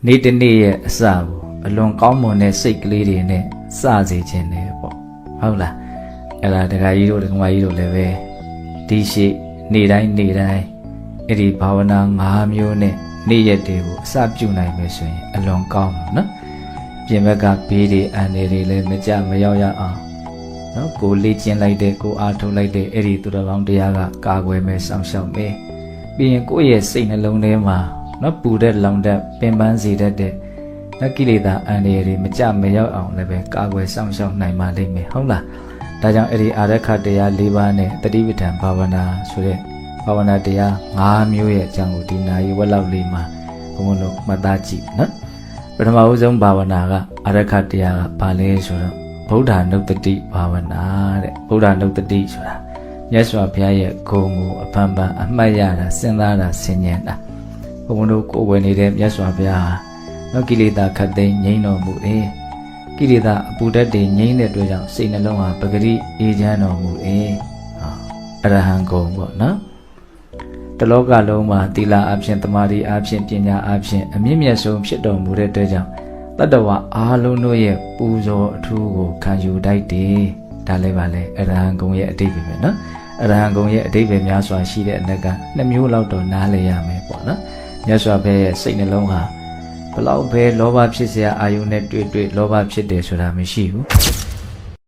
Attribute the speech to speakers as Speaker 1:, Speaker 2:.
Speaker 1: နေ့တစ်နေ့ရဲ့အစကိုအလွန်ကောင်းမွန်တဲ့စိတ်ကလေးတွေနဲ့စစေခြင်းနဲ့ပေါ့ဟုတ်လားအဲ့ဒါဒကာကြီးတို့ဒကာမကြီးတို့လည်းပဲဒီရှိနေ့တိုင်းအဲ့ဒီဘာဝနာ၅မျိုးနဲ့နေ့ရက်တွေကိုအစပြုနိုင်မယ်ဆိုရင်အလွန်ကောင်းနော်ပြင်ဘက်ကဘေးတွေအန္တရာယ်တွေလည်းမကြမရောက်ရအောင်နော်ကိုလေ့ကျင့်လိုက်တဲ့ကိုအားထုတ်လိုက်တဲ့အဲ့ဒီသူတော်ကောင်းတရားကကာကွယ်မယ်စောင့်ရှောက်မယ်ပြီးရင်ကိုယ့်ရဲ့စိတ်နှလုံးထဲမှာနော်ပူတဲ့လောင်တဲ့ပင်ပန်းစေတတ်တဲ့ကိလေသာအန္တရာယ်တွေမကြမရောက်အောင်လည်းပဲကာကွယ်စောင့်ရှောက်နိုင်ပါလိမ့်မယ်ဟုတ်လားဒါကြောင့်အဲ့ဒီအာရခတရား၄ပါးနဲ့တတိပဋ္ဌာန်ဘာဝနာဆိုတဲ့ဘာဝနာတရား၅မျိုးရဲ့အကြောင်းကိုဒီနာရီဝက်လောက်လေးမှာဘုံဘုံတို့မှတ်သားကြည့်နော်ပထမဦးဆုံးဘာဝနာကအာရခတရားကဘာလဲဆိုတော့ဗုဒ္ဓနုတ္တိဘာဝနာတဲ့ဗုဒ္ဓနုတ္တိဆိုတာမြတ်စွာဘုရားရဲ့ဂုဏ်ကိုအဖန်ဖန်အမှတ်ရတာစဉ်းစားတာဆင်ញံတာဘုံဘုံတို့ကိုယ်ဝယ်နေတဲ့မြတ်စွာဘုရားနော်ကိလေသာခတ်သိမ်းငြိမ်းတော်မူတယ်ကိလေသာအပူဓာတ်တွေငြိမ်းတဲ့အတွက်ကြောင့်စိတ်နှလုံးဟာပဂရိအေးချမ်းတော်မူတယ်အရဟံဂုဏ်ပေါ့နော်တလောကလုံးမှာသီလအဖြစ်သမာဓိအဖြစ်ပညာအဖြစ်အမြင့်မြတ်ဆုံးဖြစ်တော်မူတဲ့အတွက်ကြောင့်တတ္တဝါအားလုံးတို့ရဲ့ပူဇော်အထူးကိုခံယူတတ်တယ်ဒါလည်းပါလေအရဟံဂုဏ်ရဲ့အတိတ်ပဲနော်အရဟံဂုဏ်ရဲ့အတိတ်ပဲများစွာရှိတဲ့အနက်က2မျိုးလောက်တော့နားလည်ရမယ်ပေါ့နော်မြတ်စွာဘုရားရဲ့စိတ်နှလုံးဟာဘလောက်ပဲလောဘဖြစ်เสียအာယုနဲ့တွေ့လောဘဖြစ်တယ်ဆိုတာမရှိဘူး